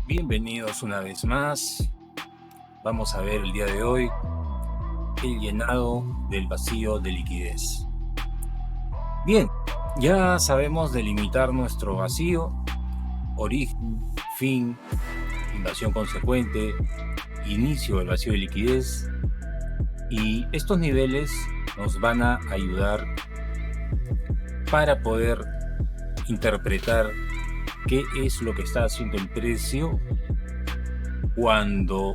Bienvenidos una vez más. Vamos a ver el día de hoy el llenado del vacío de liquidez. Bien, ya sabemos delimitar nuestro vacío: origen, fin, invasión consecuente, inicio del vacío de liquidez, y estos niveles nos van a ayudar para poder interpretar qué es lo que está haciendo el precio cuando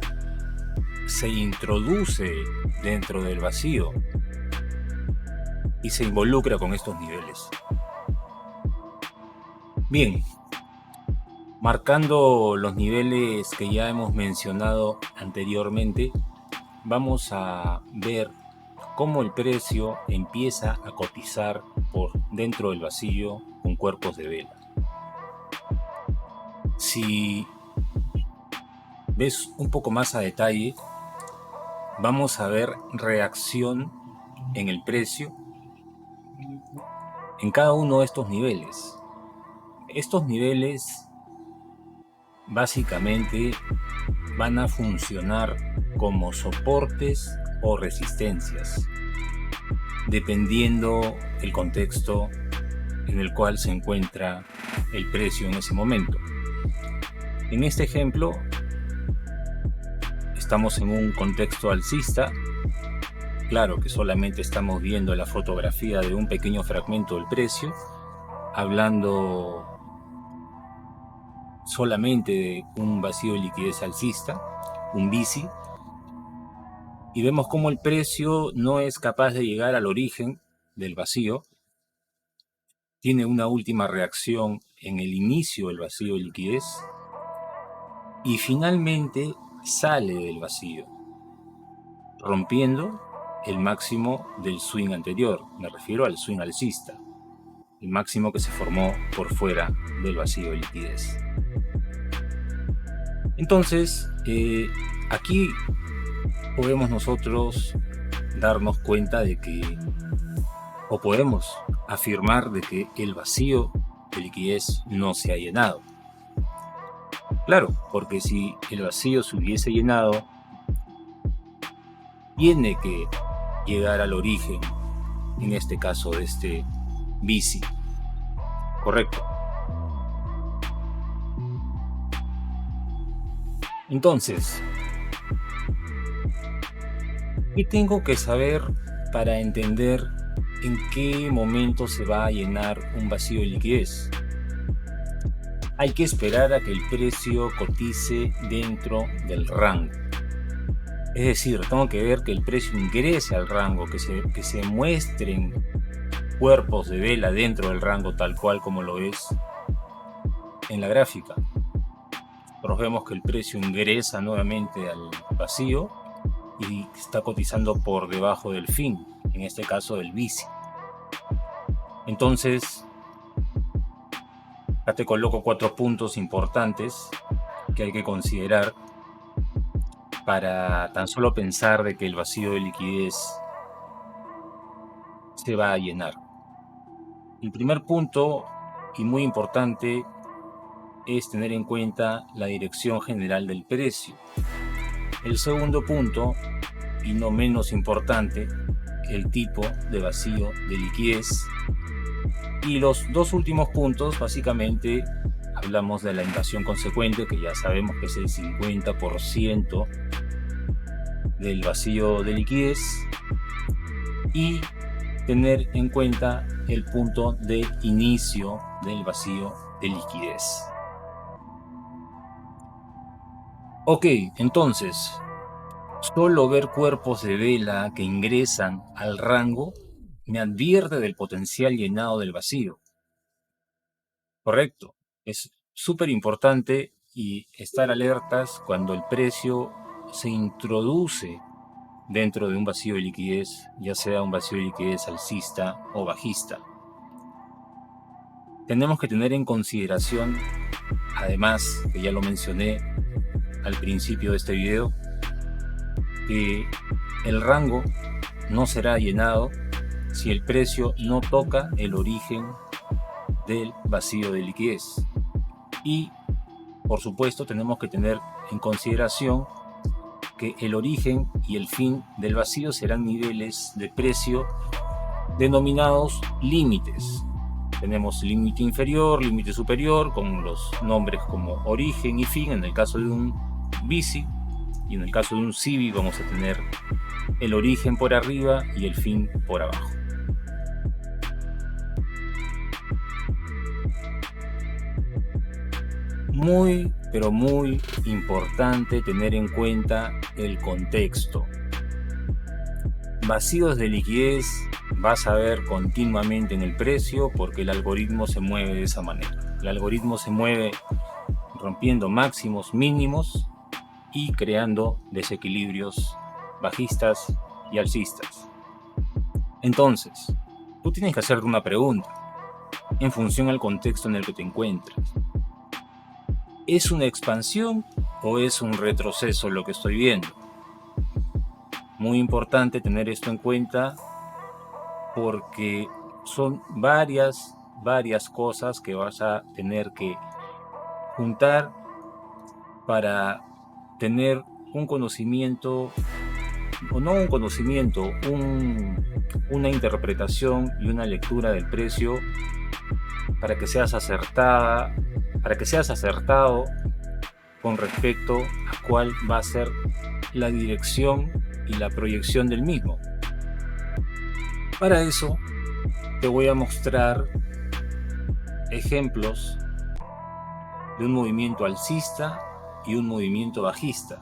se introduce dentro del vacío y se involucra con estos niveles. Bien, marcando los niveles que ya hemos mencionado anteriormente, vamos a ver cómo el precio empieza a cotizar por dentro del vacío con cuerpos de vela. Si ves un poco más a detalle, vamos a ver reacción en el precio en cada uno de estos niveles. Estos niveles básicamente van a funcionar como soportes o resistencias, dependiendo el contexto en el cual se encuentra el precio en ese momento. En este ejemplo, estamos en un contexto alcista. Claro que solamente estamos viendo la fotografía de un pequeño fragmento del precio, hablando solamente de un vacío de liquidez alcista, un VICI, y vemos cómo el precio no es capaz de llegar al origen del vacío. Tiene una última reacción en el inicio del vacío de liquidez y finalmente sale del vacío, rompiendo el máximo del swing anterior. Me refiero al swing alcista, el máximo que se formó por fuera del vacío de liquidez. Entonces, aquí podemos nosotros darnos cuenta de que, o podemos afirmar de que el vacío de liquidez no se ha llenado. Claro, porque si el vacío se hubiese llenado, tiene que llegar al origen, en este caso de este VICI, ¿correcto? Entonces, ¿qué tengo que saber para entender en qué momento se va a llenar un vacío de liquidez? Hay que esperar a que el precio cotice dentro del rango. Es decir, tengo que ver que el precio ingrese al rango, que se muestren cuerpos de vela dentro del rango tal cual como lo es en la gráfica. Nosotros vemos que el precio ingresa nuevamente al vacío y está cotizando por debajo del fin, en este caso del VICI. Entonces, acá te coloco 4 puntos importantes que hay que considerar para tan solo pensar de que el vacío de liquidez se va a llenar. El primer punto, y muy importante, es tener en cuenta la dirección general del precio. El segundo punto, y no menos importante, el tipo de vacío de liquidez. Y los dos últimos puntos, básicamente, hablamos de la invasión consecuente, que ya sabemos que es el 50% del vacío de liquidez, y tener en cuenta el punto de inicio del vacío de liquidez. Ok, entonces, solo ver cuerpos de vela que ingresan al rango me advierte del potencial llenado del vacío. Correcto. Es súper importante y estar alertas cuando el precio se introduce dentro de un vacío de liquidez, ya sea un vacío de liquidez alcista o bajista. Tenemos que tener en consideración, además, que ya lo mencioné al principio de este video, que el rango no será llenado si el precio no toca el origen del vacío de liquidez. Y por supuesto, tenemos que tener en consideración que el origen y el fin del vacío serán niveles de precio denominados límites. Tenemos límite inferior, límite superior, con los nombres como origen y fin en el caso de un bici, y en el caso de un Civi vamos a tener el origen por arriba y el fin por abajo. Muy, pero muy importante tener en cuenta el contexto. Vacíos de liquidez vas a ver continuamente en el precio porque el algoritmo se mueve de esa manera. El algoritmo se mueve rompiendo máximos, mínimos y creando desequilibrios bajistas y alcistas. Entonces, tú tienes que hacerte una pregunta en función al contexto en el que te encuentras. ¿Es una expansión o es un retroceso lo que estoy viendo? Muy importante tener esto en cuenta porque son varias cosas que vas a tener que juntar para tener un conocimiento, o no un conocimiento, una interpretación y una lectura del precio para que seas acertado con respecto a cuál va a ser la dirección y la proyección del mismo. Para eso te voy a mostrar ejemplos de un movimiento alcista y un movimiento bajista.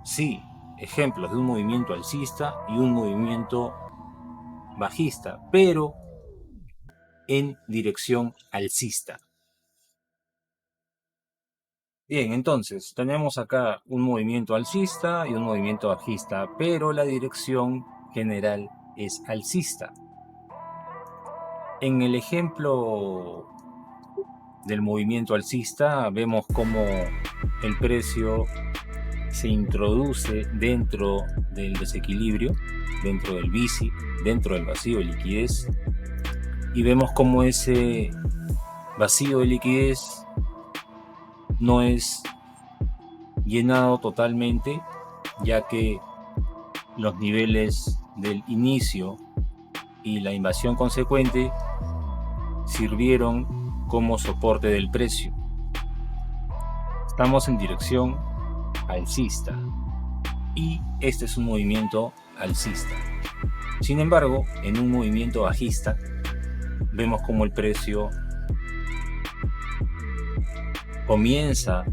Sí, ejemplos de un movimiento alcista y un movimiento bajista, pero en dirección alcista. Bien, entonces tenemos acá un movimiento alcista y un movimiento bajista, pero la dirección general es alcista. En el ejemplo del movimiento alcista vemos cómo el precio se introduce dentro del desequilibrio, dentro del bici, dentro del vacío de liquidez, y vemos cómo ese vacío de liquidez no es llenado totalmente, ya que los niveles del inicio y la invasión consecuente sirvieron como soporte del precio. Estamos en dirección alcista y este es un movimiento alcista. Sin embargo, en un movimiento bajista vemos como el precio comienza a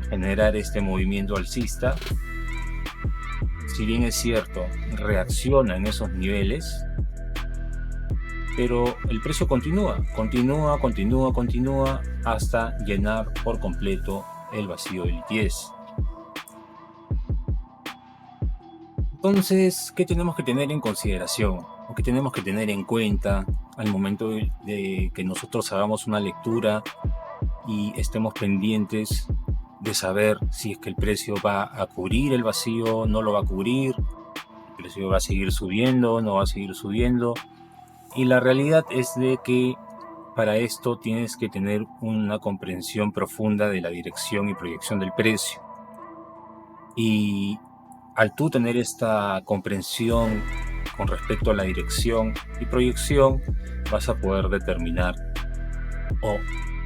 generar este movimiento alcista. Si bien es cierto, reacciona en esos niveles, pero el precio continúa hasta llenar por completo el vacío de liquidez. Entonces, ¿qué tenemos que tener en consideración? ¿O qué tenemos que tener en cuenta al momento de que nosotros hagamos una lectura y estemos pendientes de saber si es que el precio va a cubrir el vacío, no lo va a cubrir, el precio va a seguir subiendo, no va a seguir subiendo? Y la realidad es de que para esto tienes que tener una comprensión profunda de la dirección y proyección del precio. Y al tú tener esta comprensión con respecto a la dirección y proyección, vas a poder determinar, o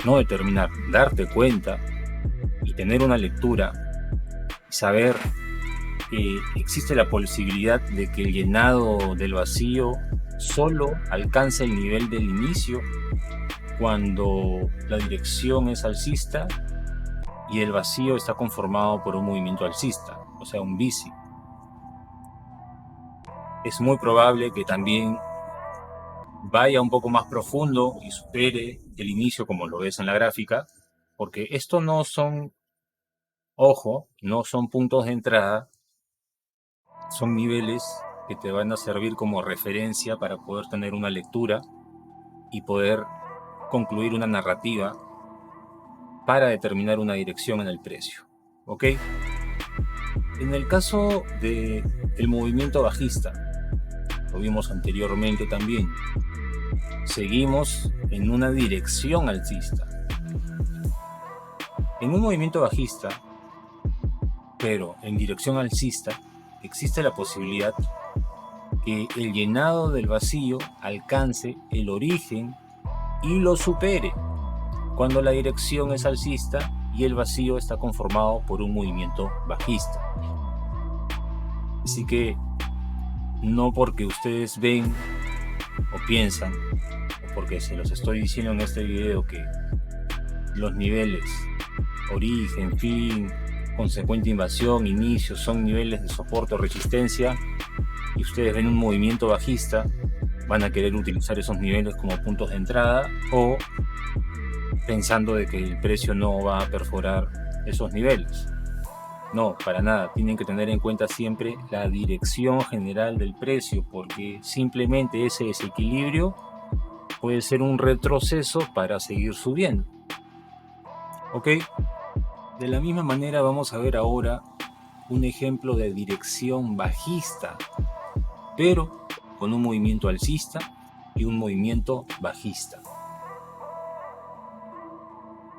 no determinar, darte cuenta y tener una lectura y saber que existe la posibilidad de que el llenado del vacío solo alcanza el nivel del inicio cuando la dirección es alcista y el vacío está conformado por un movimiento alcista, o sea, un bici. Es muy probable que también vaya un poco más profundo y supere el inicio como lo ves en la gráfica, porque esto no son, ojo, no son puntos de entrada, son niveles que te van a servir como referencia para poder tener una lectura y poder concluir una narrativa para determinar una dirección en el precio, ¿ok? En el caso del movimiento bajista, lo vimos anteriormente también, seguimos en una dirección alcista. En un movimiento bajista, pero en dirección alcista, existe la posibilidad que el llenado del vacío alcance el origen y lo supere cuando la dirección es alcista y el vacío está conformado por un movimiento bajista. Así que no porque ustedes ven o piensan, o porque se los estoy diciendo en este video, que los niveles origen, fin, consecuente invasión, inicio son niveles de soporte o resistencia, y ustedes ven un movimiento bajista, van a querer utilizar esos niveles como puntos de entrada, o pensando de que el precio no va a perforar esos niveles. No, para nada. Tienen que tener en cuenta siempre la dirección general del precio, porque simplemente ese desequilibrio puede ser un retroceso para seguir subiendo. ¿Ok? De la misma manera vamos a ver ahora un ejemplo de dirección bajista, pero con un movimiento alcista y un movimiento bajista.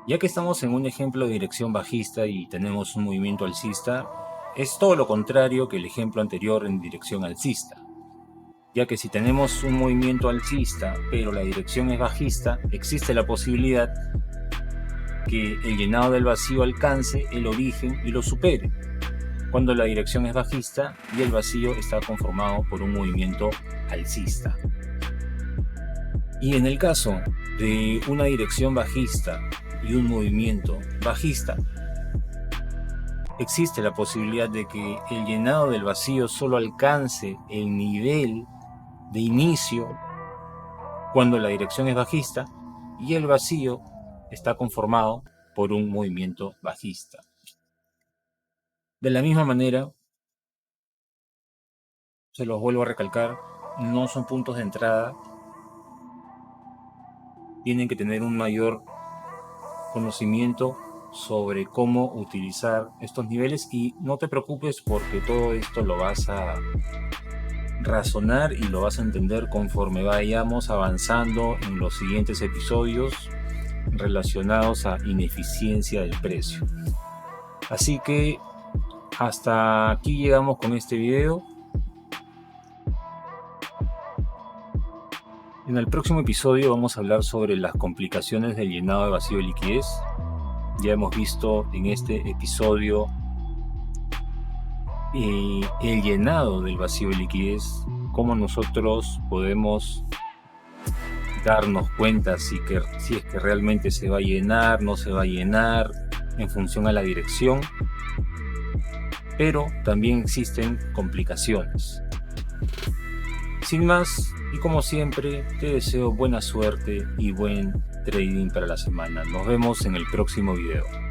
Ya que estamos en un ejemplo de dirección bajista y tenemos un movimiento alcista, es todo lo contrario que el ejemplo anterior en dirección alcista. Ya que si tenemos un movimiento alcista pero la dirección es bajista, existe la posibilidad que el llenado del vacío alcance el origen y lo supere, cuando la dirección es bajista y el vacío está conformado por un movimiento alcista. Y en el caso de una dirección bajista y un movimiento bajista, existe la posibilidad de que el llenado del vacío solo alcance el nivel de inicio cuando la dirección es bajista y el vacío está conformado por un movimiento bajista. De la misma manera, se los vuelvo a recalcar, no son puntos de entrada. Tienen que tener un mayor conocimiento sobre cómo utilizar estos niveles, y no te preocupes porque todo esto lo vas a razonar y lo vas a entender conforme vayamos avanzando en los siguientes episodios relacionados a ineficiencia del precio. Así que hasta aquí llegamos con este video. En el próximo episodio vamos a hablar sobre las complicaciones del llenado de vacío de liquidez. Ya hemos visto en este episodio el llenado del vacío de liquidez, cómo nosotros podemos darnos cuenta si es que realmente se va a llenar, no se va a llenar, en función a la dirección. Pero también existen complicaciones. Sin más, y como siempre, te deseo buena suerte y buen trading para la semana. Nos vemos en el próximo video.